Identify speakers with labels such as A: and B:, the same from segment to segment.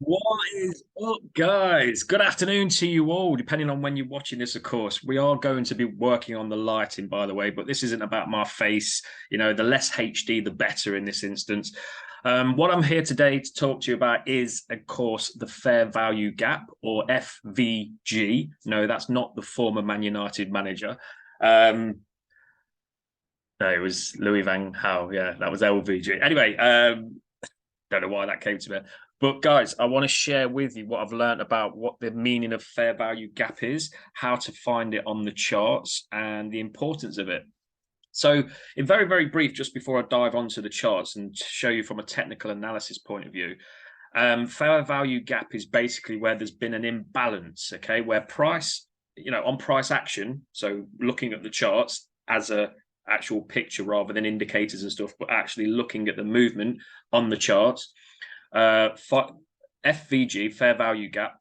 A: What is up, guys? Good afternoon to you all, depending on when you're watching this, of course. We are going to be working on the lighting, by the way, but this isn't about my face. You know, the less HD, the better in this instance. What I'm here today to talk to you about is, of course, the fair value gap, or FVG. No, that's not the former Man United manager. No, it was Louis Van Gaal. Yeah, that was LVG. Anyway, don't know why that came to me. But guys, I want to share with you what I've learned about what the meaning of fair value gap is, how to find it on the charts, and the importance of it. So, in very, very brief, just before I dive onto the charts and show you from a technical analysis point of view, fair value gap is basically where there's been an imbalance, okay, where price, on price action, so looking at the charts as a actual picture rather than indicators and stuff, but actually looking at the movement on the charts. FVG, fair value gap,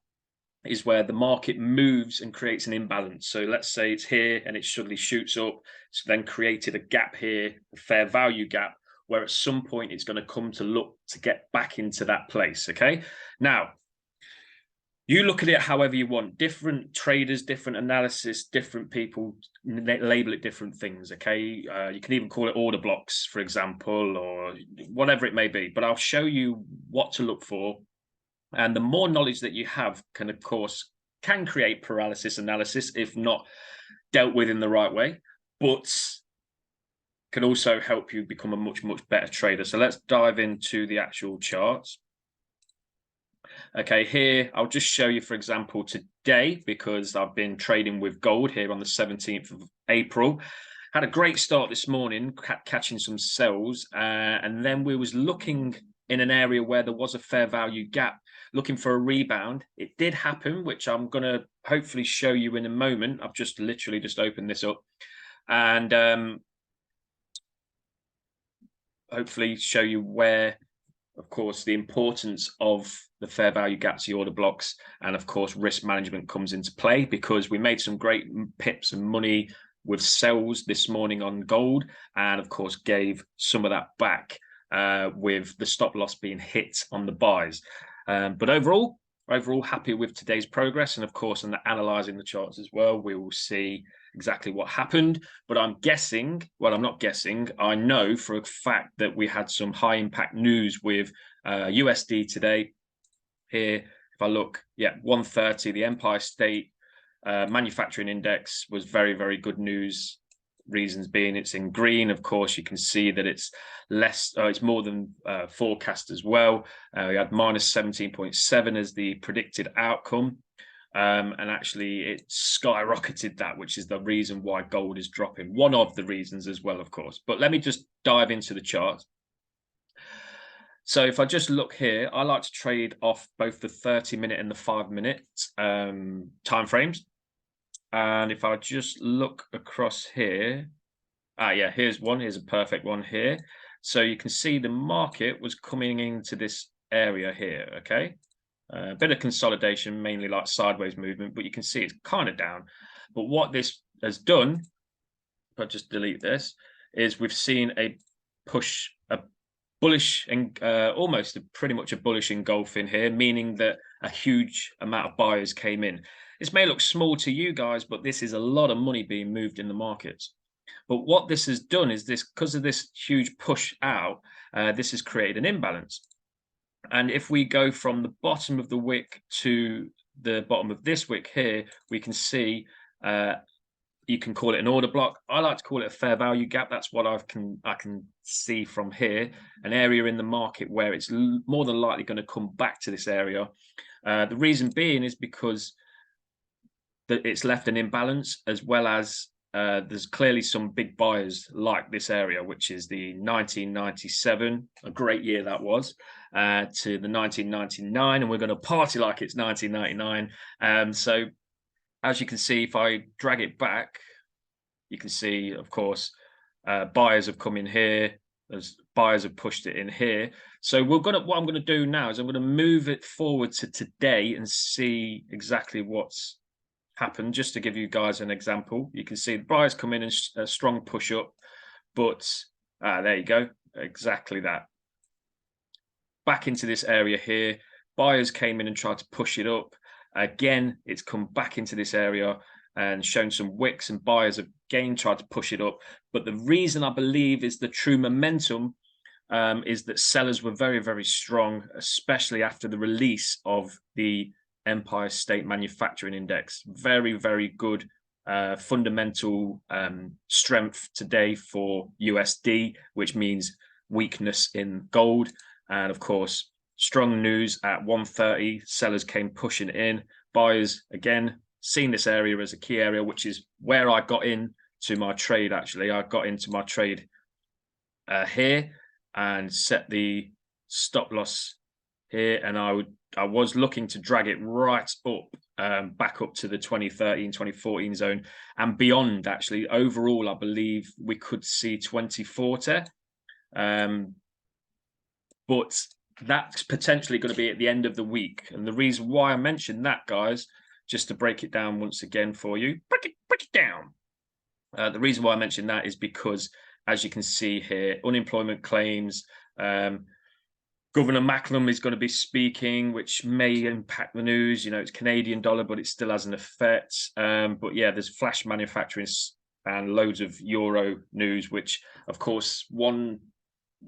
A: is where the market moves and creates an imbalance. So let's say it's here and it suddenly shoots up. So then created a gap here, a fair value gap, where at some point it's going to come to look to get back into that place. Okay. Now, you look at it however you want. Different traders, different analysis, different people label it different things. Okay. You can even call it order blocks, for example, or whatever it may be. But I'll show you what to look for. And the more knowledge that you have can, of course, can create paralysis analysis if not dealt with in the right way, but can also help you become a much, much better trader. So let's dive into the actual charts. Okay, here I'll just show you, for example, today, because I've been trading with gold here on the 17th of April. Had a great start this morning, catching some sells, and then we was looking in an area where there was a fair value gap, looking for a rebound. It did happen, which I'm going to hopefully show you in a moment. I've just literally just opened this up and hopefully show you where, of course, the importance of the fair value gaps, the order blocks, and of course, risk management comes into play, because we made some great pips and money with sells this morning on gold, and of course, gave some of that back with the stop loss being hit on the buys. But overall, happy with today's progress. And of course, in analyzing the charts as well, we will see exactly what happened. But I'm guessing, well, I'm not guessing, I know for a fact that we had some high impact news with USD today. Here, if I look, yeah, 130, the Empire State Manufacturing Index was very, very good news. Reasons being it's in green. Of course, you can see that it's less, it's more than forecast as well. We had minus 17.7 as the predicted outcome. And actually it skyrocketed that, which is the reason why gold is dropping. One of the reasons as well, of course. But let me just dive into the chart. So if I just look here, I like to trade off both the 30-minute and the 5-minute time frames. And if I just look across here, yeah, here's one. Here's a perfect one here. So you can see the market was coming into this area here, okay? A bit of consolidation, mainly like sideways movement, but you can see it's kind of down. But what this has done, if I just delete this, is we've seen a push, a bullish and almost pretty much a bullish engulfing here, meaning that a huge amount of buyers came in. This may look small to you guys, but this is a lot of money being moved in the markets. But what this has done is this, because of this huge push out, this has created an imbalance. And if we go from the bottom of the wick to the bottom of this wick here, we can see you can call it an order block. I like to call it a fair value gap. That's what I can see from here, an area in the market where it's more than likely going to come back to this area. The reason being is because it's left an imbalance, as well as there's clearly some big buyers like this area, which is the 1997, a great year that was, to the 1999, and we're going to party like it's 1999. So as you can see, if I drag it back, you can see, of course, buyers have come in here, as buyers have pushed it in here. So what I'm going to do now is I'm going to move it forward to today and see exactly what's happened. Just to give you guys an example, you can see the buyers come in and a strong push up, but there you go, exactly that. Back into this area here, Buyers came in and tried to push it up. Again, it's come back into this area and shown some wicks, and buyers have again tried to push it up. But the reason I believe is the true momentum is that sellers were very, very strong, especially after the release of the Empire State Manufacturing Index. Very, very good fundamental strength today for USD, which means weakness in gold. And of course, strong news at 130. Sellers came pushing in. Buyers, again, seen this area as a key area, which is where I got into my trade, actually. I got into my trade here and set the stop loss here, and I was looking to drag it right up, back up to the 2013, 2014 zone and beyond. Actually, overall, I believe we could see 2040, but that's potentially going to be at the end of the week. And the reason why I mentioned that, guys, just to break it down once again for you, break it down. The reason why I mentioned that is because, as you can see here, unemployment claims, Governor Macklem is going to be speaking, which may impact the news. You know, it's Canadian dollar, but it still has an effect. But yeah, there's flash manufacturing and loads of euro news, which, of course, one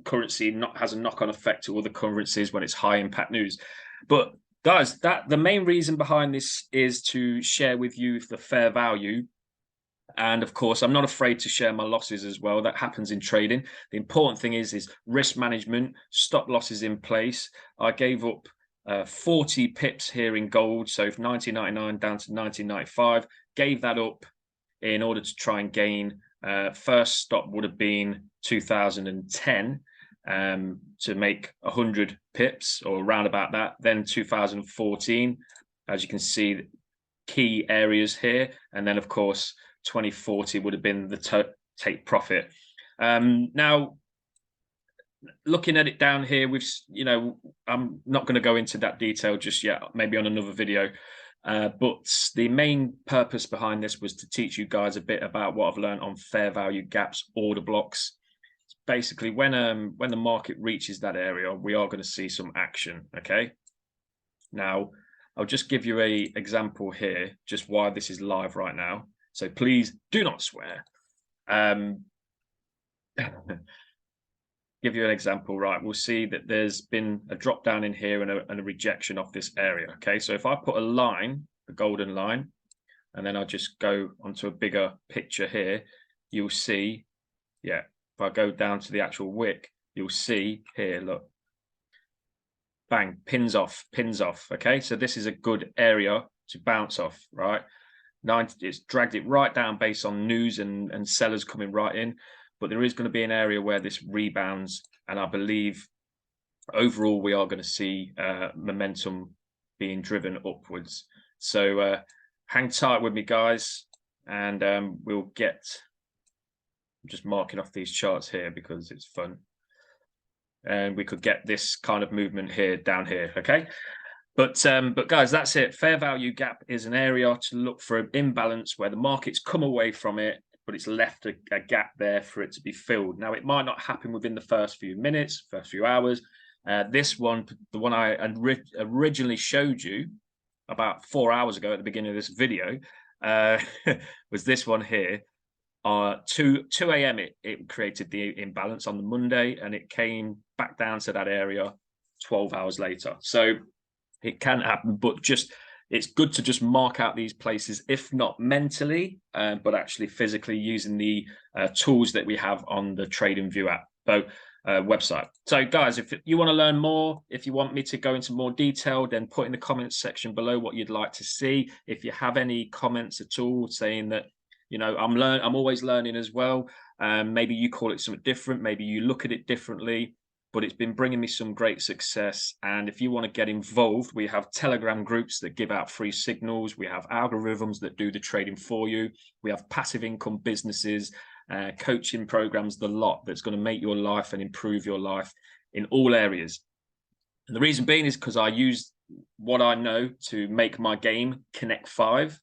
A: currency has a knock-on effect to other currencies when it's high impact news. But guys, the main reason behind this is to share with you the fair value. And of course, I'm not afraid to share my losses as well. That happens in trading. The important thing is risk management, stop losses in place. I gave up 40 pips here in gold. So from 1999 down to 1995, gave that up in order to try and gain. First stop would have been 2010 to make 100 pips or around about that. Then 2014, as you can see, key areas here. And then, of course, 2040 would have been the take profit. Now, looking at it down here, I'm not going to go into that detail just yet, maybe on another video. But the main purpose behind this was to teach you guys a bit about what I've learned on fair value gaps, order blocks. Basically, when the market reaches that area, we are going to see some action. Okay. Now, I'll just give you an example here, just why this is live right now. So please do not swear. Give you an example, right? We'll see that there's been a drop down in here and a rejection of this area. Okay, so if I put a line, a golden line, and then I'll just go onto a bigger picture here, you'll see, yeah, if I go down to the actual wick, you'll see here, look, bang, pins off. Okay, so this is a good area to bounce off, right? It's dragged it right down based on news and sellers coming right in, but there is going to be an area where this rebounds, and I believe overall we are going to see momentum being driven upwards. So hang tight with me, guys, and we'll get. I'm just marking off these charts here because it's fun, and we could get this kind of movement here down here. Okay. But guys, that's it. Fair value gap is an area to look for an imbalance where the market's come away from it, but it's left a gap there for it to be filled. Now, it might not happen within the first few minutes, first few hours. This one, the one I originally showed you about 4 hours ago at the beginning of this video, was this one here. 2 a.m. it created the imbalance on the Monday, and it came back down to that area 12 hours later. So it can happen, but it's good to just mark out these places, if not mentally, but actually physically using the tools that we have on the TradingView app, website. So guys, if you want to learn more, if you want me to go into more detail, then put in the comments section below what you'd like to see. If you have any comments at all saying that, you know, I'm always learning as well. Maybe you call it something different. Maybe you look at it differently. But it's been bringing me some great success. And if you want to get involved, we have Telegram groups that give out free signals. We have algorithms that do the trading for you. We have passive income businesses, coaching programs, the lot that's going to make your life and improve your life in all areas. And the reason being is because I use what I know to make my game Connect 5.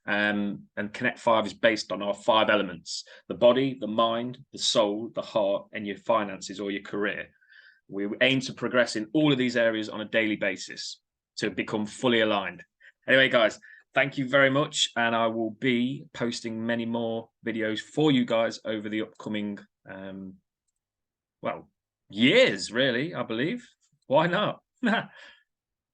A: And Connect 5 is based on our 5 elements: the body, the mind, the soul, the heart, and your finances or your career. We aim to progress in all of these areas on a daily basis. to become fully aligned. Anyway, guys, thank you very much. And I will be posting many more videos for you guys over the upcoming, well, years, really, I believe. Why not?